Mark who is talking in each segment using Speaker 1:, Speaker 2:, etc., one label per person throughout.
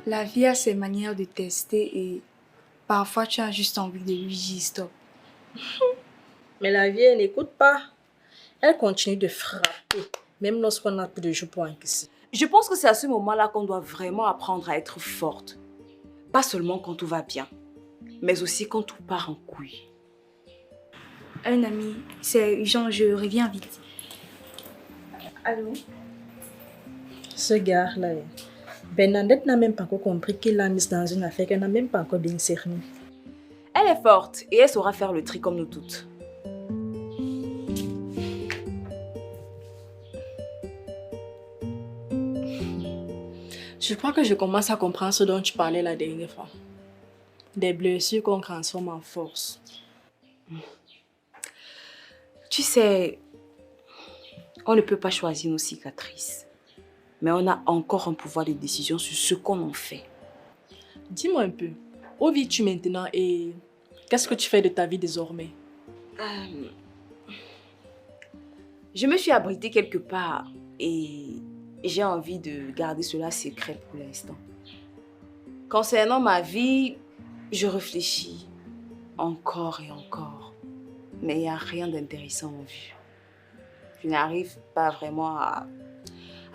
Speaker 1: La vie a ses manières de tester et parfois tu as juste envie de lui dire stop.
Speaker 2: Mais la vie, elle n'écoute pas. Elle continue de frapper, même lorsqu'on n'a plus de jus pour encaisser.
Speaker 3: Je pense que c'est à ce moment-là qu'on doit vraiment apprendre à être forte. Pas seulement quand tout va bien, mais aussi quand tout part en couille.
Speaker 1: Un ami, c'est urgent, je reviens vite. Allô?
Speaker 2: Ce gars-là, Bernadette n'a même pas encore compris qu'il l'a mise dans une affaire qu'elle n'a même pas encore bien cernée.
Speaker 3: Elle est forte et elle saura faire le tri comme nous toutes.
Speaker 2: Je crois que je commence à comprendre ce dont tu parlais la dernière fois. Des blessures qu'on transforme en force.
Speaker 3: Tu sais, on ne peut pas choisir nos cicatrices. Mais on a encore un pouvoir de décision sur ce qu'on en fait.
Speaker 2: Dis-moi un peu, où vis-tu maintenant et qu'est-ce que tu fais de ta vie désormais?
Speaker 3: Je me suis abritée quelque part et j'ai envie de garder cela secret pour l'instant. Concernant ma vie, je réfléchis encore et encore. Mais il n'y a rien d'intéressant en vue. Je n'arrive pas vraiment à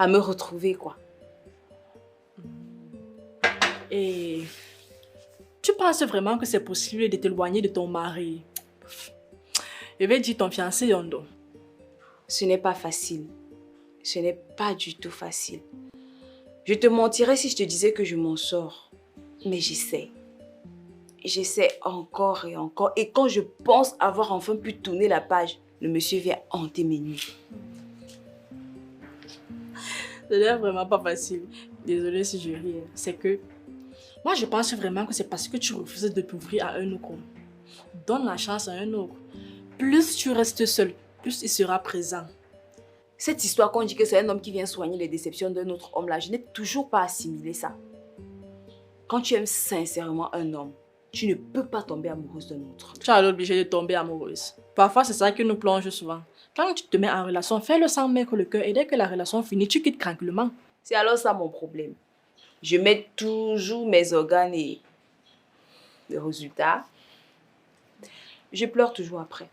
Speaker 3: me retrouver, quoi.
Speaker 2: Et tu penses vraiment que c'est possible de t'éloigner de ton mari? Je vais dire ton fiancé, Yondo.
Speaker 3: Ce n'est pas facile. Ce n'est pas du tout facile. Je te mentirais si je te disais que je m'en sors. Mais j'essaie. J'essaie encore et encore. Et quand je pense avoir enfin pu tourner la page, le monsieur vient hanter mes nuits.
Speaker 2: Ce n'est vraiment pas facile. Désolée si je ris. C'est que moi, je pense vraiment que c'est parce que tu refuses de t'ouvrir à un autre homme. Donne la chance à un autre. Plus tu restes seul, plus il sera présent.
Speaker 3: Cette histoire qu'on dit que c'est un homme qui vient soigner les déceptions d'un autre homme là, je n'ai toujours pas assimilé ça. Quand tu aimes sincèrement un homme, tu ne peux pas tomber amoureuse d'un autre.
Speaker 2: Tu es obligé de tomber amoureuse. Parfois, c'est ça qui nous plonge souvent. Quand tu te mets en relation, fais-le sans mettre le cœur et dès que la relation finit, tu quittes tranquillement.
Speaker 3: C'est alors ça mon problème. Je mets toujours mes organes et le résultat, je pleure toujours après.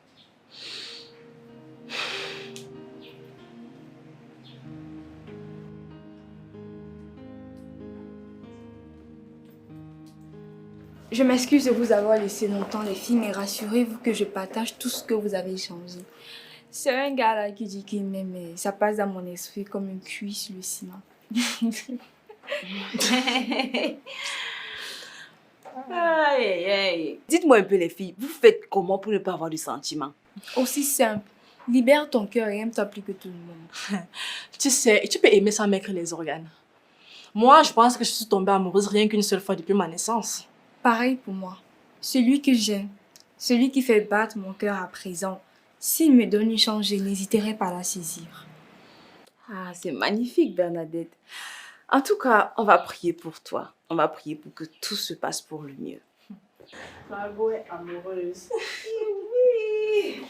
Speaker 1: Je m'excuse de vous avoir laissé longtemps les filles, mais rassurez-vous que je partage tout ce que vous avez échangé. C'est un gars là qui dit qu'il m'aime, mais ça passe dans mon esprit comme une cuisse sur le ciment.
Speaker 3: Aïe, aïe, aïe. Dites-moi un peu les filles, vous faites comment pour ne pas avoir de sentiments?
Speaker 1: Aussi simple. Libère ton cœur et aime-toi plus que tout le monde.
Speaker 2: Tu sais, tu peux aimer sans mettre les organes. Moi, je pense que je suis tombée amoureuse rien qu'une seule fois depuis ma naissance.
Speaker 1: Pareil pour moi. Celui que j'aime, celui qui fait battre mon cœur à présent, s'il me donne une chance, je n'hésiterai pas à la saisir.
Speaker 3: Ah, c'est magnifique Bernadette. En tout cas, on va prier pour toi. On va prier pour que tout se passe pour le mieux.
Speaker 2: Margot est amoureuse.
Speaker 3: Oui.